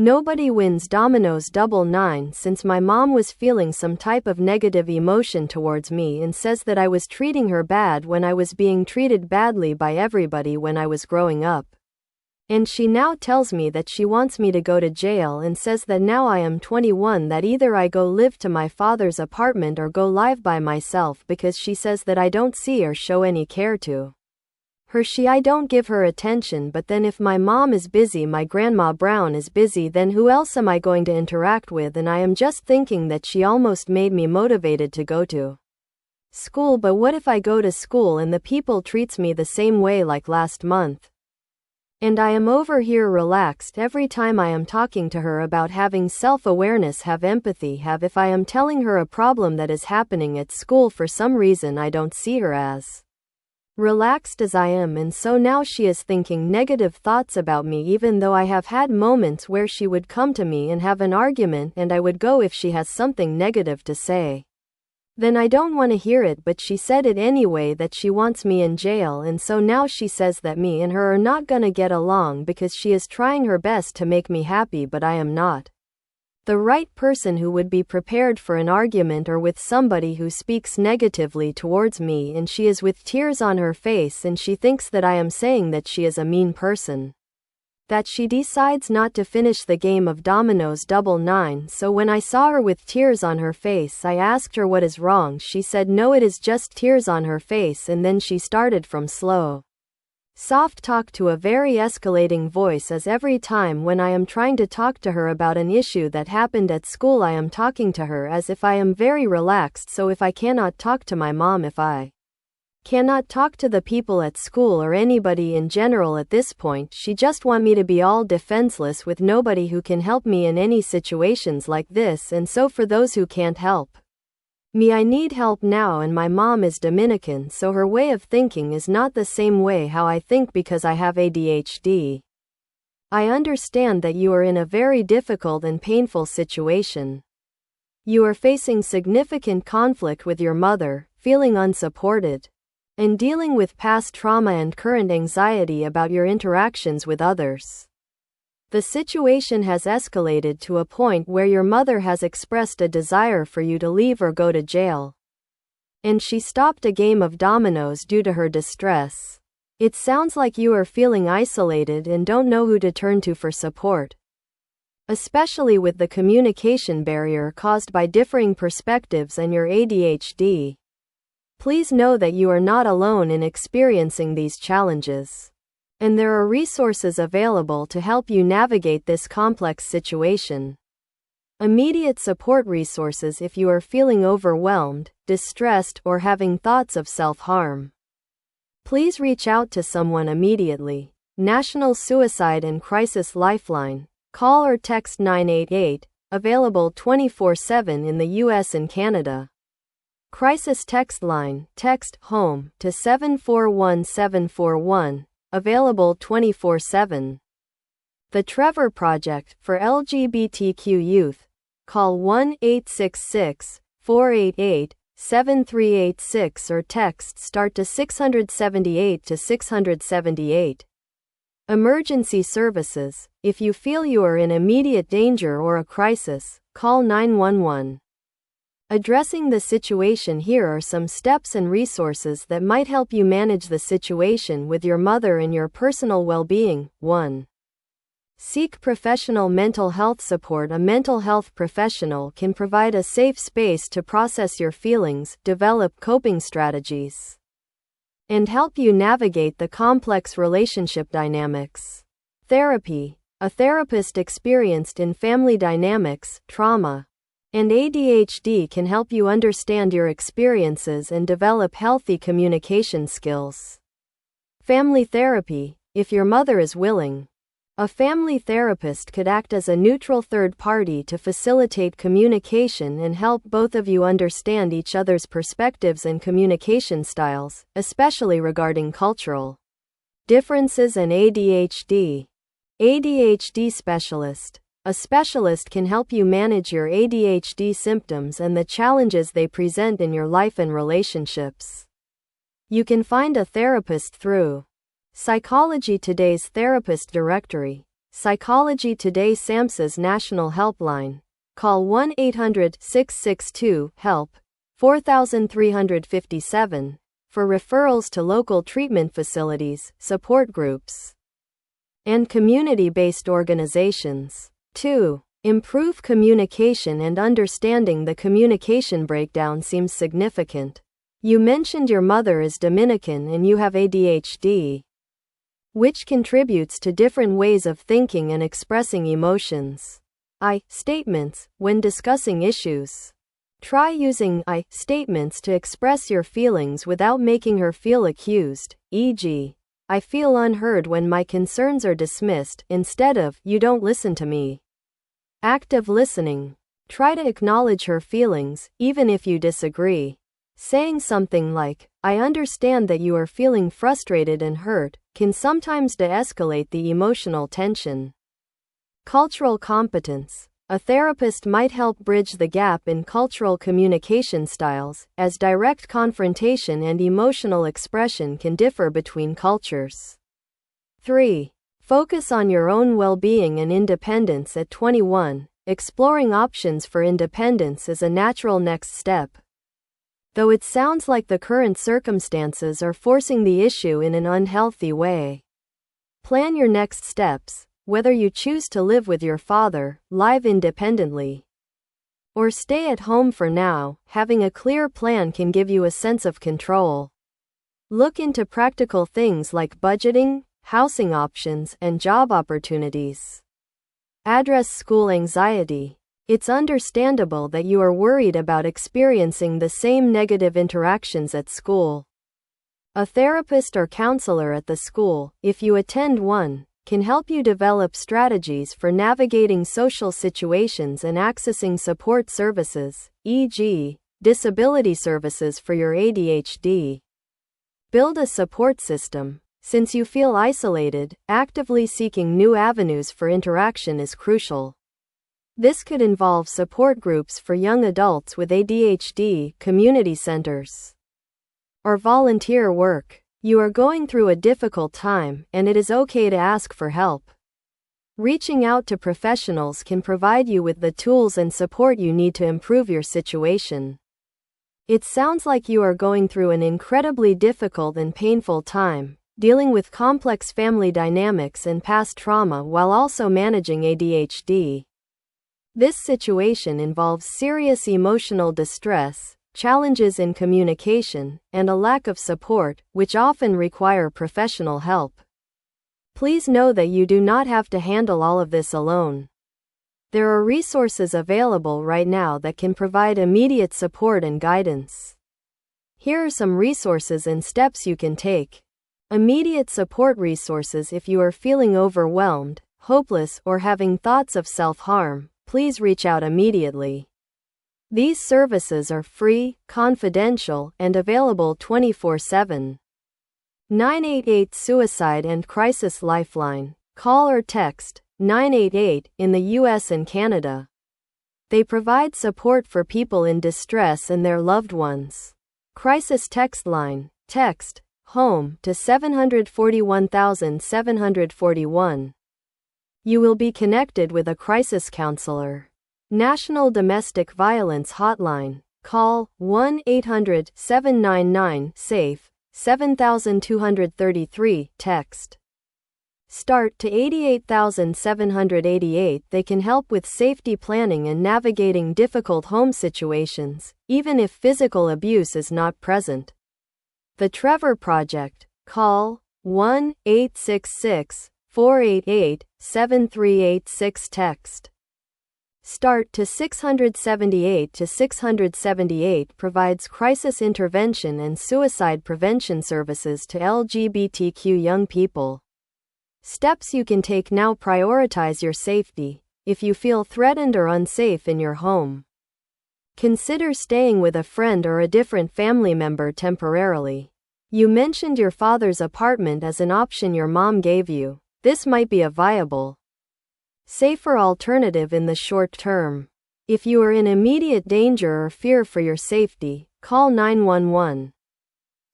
Nobody wins Domino's double 9 since my mom was feeling some type of negative emotion towards me and says that I was treating her bad when I was being treated badly by everybody when I was growing up. And she now tells me that she wants me to go to jail and says that now I am 21 that either I go live to my father's apartment or go live by myself because she says that I don't see or show any care to her. I don't give her attention, but then if my mom is busy, my grandma Brown is busy, then who else am I going to interact with? And I am just thinking that she almost made me motivated to go to school, but what if I go to school and the people treats me the same way like last month? And I am over here relaxed every time I am talking to her about having self-awareness, have empathy, if I am telling her a problem that is happening at school, for some reason I don't see her as relaxed as I am, and so now she is thinking negative thoughts about me, even though I have had moments where she would come to me and have an argument and I would go if she has something negative to say. Then I don't want to hear it, but she said it anyway, that she wants me in jail, and so now she says that me and her are not gonna get along because she is trying her best to make me happy, but I am not the right person who would be prepared for an argument or with somebody who speaks negatively towards me, and she is with tears on her face and she thinks that I am saying that she is a mean person. That she decides not to finish the game of Domino's double 9, so when I saw her with tears on her face, I asked her what is wrong. She said no, it is just tears on her face, and then she started from slow soft talk to a very escalating voice, as every time when I am trying to talk to her about an issue that happened at school, I am talking to her as if I am very relaxed. So if I cannot talk to my mom, if I cannot talk to the people at school or anybody in general at this point, she just want me to be all defenseless with nobody who can help me in any situations like this. And so for those who can't help me, I need help now, and my mom is Dominican, so her way of thinking is not the same way how I think because I have ADHD. I understand that you are in a very difficult and painful situation. You are facing significant conflict with your mother, feeling unsupported, and dealing with past trauma and current anxiety about your interactions with others. The situation has escalated to a point where your mother has expressed a desire for you to leave or go to jail. And she stopped a game of dominoes due to her distress. It sounds like you are feeling isolated and don't know who to turn to for support, especially with the communication barrier caused by differing perspectives and your ADHD. Please know that you are not alone in experiencing these challenges, and there are resources available to help you navigate this complex situation. Immediate support resources if you are feeling overwhelmed, distressed, or having thoughts of self-harm. Please reach out to someone immediately. National Suicide and Crisis Lifeline. Call or text 988, available 24/7 in the US and Canada. Crisis Text Line. Text HOME to 741741. Available 24/7. The Trevor Project for LGBTQ youth. Call 1-866-488-7386 or text START to 678 to 678. Emergency Services. If you feel you are in immediate danger or a crisis, call 911. Addressing the situation. Here are some steps and resources that might help you manage the situation with your mother and your personal well-being. 1. Seek professional mental health support. A mental health professional can provide a safe space to process your feelings, develop coping strategies, and help you navigate the complex relationship dynamics. Therapy. A therapist experienced in family dynamics, trauma, and ADHD can help you understand your experiences and develop healthy communication skills. Family therapy. If your mother is willing, a family therapist could act as a neutral third party to facilitate communication and help both of you understand each other's perspectives and communication styles, especially regarding cultural differences and ADHD. ADHD specialist. A specialist can help you manage your ADHD symptoms and the challenges they present in your life and relationships. You can find a therapist through Psychology Today's Therapist Directory. Psychology Today SAMHSA's National Helpline. Call 1-800-662-HELP, 4357, for referrals to local treatment facilities, support groups, and community-based organizations. 2. Improve communication and understanding. The communication breakdown seems significant. You mentioned your mother is Dominican and you have ADHD, which contributes to different ways of thinking and expressing emotions. I statements when discussing issues. Try using I statements to express your feelings without making her feel accused, e.g., I feel unheard when my concerns are dismissed, instead of, you don't listen to me. Active listening. Try to acknowledge her feelings, even if you disagree. Saying something like, I understand that you are feeling frustrated and hurt, can sometimes de-escalate the emotional tension. Cultural competence. A therapist might help bridge the gap in cultural communication styles, as direct confrontation and emotional expression can differ between cultures. 3. Focus on your own well-being and independence at 21. Exploring options for independence is a natural next step. Though it sounds like the current circumstances are forcing the issue in an unhealthy way. Plan your next steps. Whether you choose to live with your father, live independently, or stay at home for now, having a clear plan can give you a sense of control. Look into practical things like budgeting, housing options, and job opportunities. Address school anxiety. It's understandable that you are worried about experiencing the same negative interactions at school. A therapist or counselor at the school, if you attend one, can help you develop strategies for navigating social situations and accessing support services, e.g., disability services for your ADHD. Build a support system. Since you feel isolated, actively seeking new avenues for interaction is crucial. This could involve support groups for young adults with ADHD, community centers, or volunteer work. You are going through a difficult time, and it is okay to ask for help. Reaching out to professionals can provide you with the tools and support you need to improve your situation. It sounds like you are going through an incredibly difficult and painful time, dealing with complex family dynamics and past trauma while also managing ADHD. This situation involves serious emotional distress, challenges in communication, and a lack of support, which often require professional help. Please know that you do not have to handle all of this alone. There are resources available right now that can provide immediate support and guidance. Here are some resources and steps you can take. Immediate support resources. If you are feeling overwhelmed, hopeless, or having thoughts of self-harm, please reach out immediately. These services are free, confidential, and available 24/7. 988 Suicide and Crisis Lifeline. Call or text 988 in the US and Canada. They provide support for people in distress and their loved ones. Crisis Text Line. Text HOME to 741,741. You will be connected with a crisis counselor. National Domestic Violence Hotline. Call 1-800-799-SAFE, 7233. Text START to 88,788. They can help with safety planning and navigating difficult home situations, even if physical abuse is not present. The Trevor Project. Call 1-866-488-7386. Text START to 678 provides crisis intervention and suicide prevention services to LGBTQ young people. Steps you can take now. Prioritize your safety. If you feel threatened or unsafe in your home, consider staying with a friend or a different family member temporarily. You mentioned your father's apartment as an option your mom gave you. This might be a viable, safer alternative in the short term. If you are in immediate danger or fear for your safety, call 911.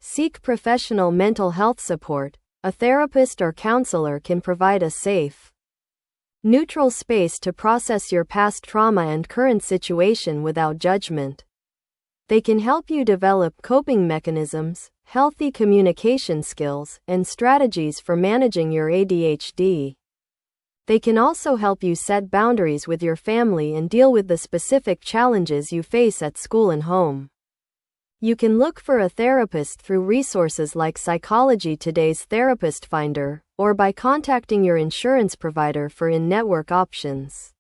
Seek professional mental health support. A therapist or counselor can provide a safe, neutral space to process your past trauma and current situation without judgment. They can help you develop coping mechanisms, healthy communication skills, and strategies for managing your ADHD. They can also help you set boundaries with your family and deal with the specific challenges you face at school and home. You can look for a therapist through resources like Psychology Today's Therapist Finder, or by contacting your insurance provider for in-network options.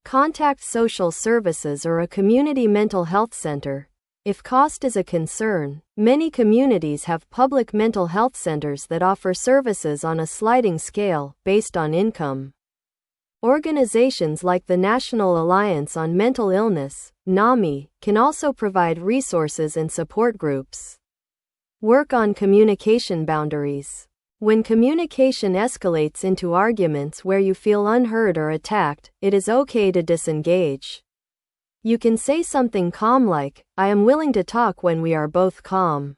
Contact social services or a community mental health center. If cost is a concern, many communities have public mental health centers that offer services on a sliding scale, based on income. Organizations like the National Alliance on Mental Illness, NAMI, can also provide resources and support groups. Work on communication boundaries. When communication escalates into arguments where you feel unheard or attacked, it is okay to disengage. You can say something calm like, "I am willing to talk when we are both calm.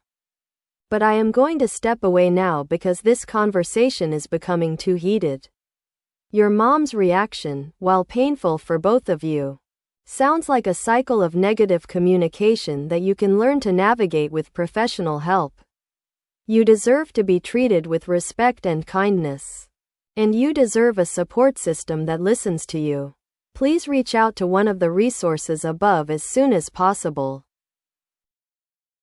But I am going to step away now because this conversation is becoming too heated." Your mom's reaction, while painful for both of you, sounds like a cycle of negative communication that you can learn to navigate with professional help. You deserve to be treated with respect and kindness. And you deserve a support system that listens to you. Please reach out to one of the resources above as soon as possible.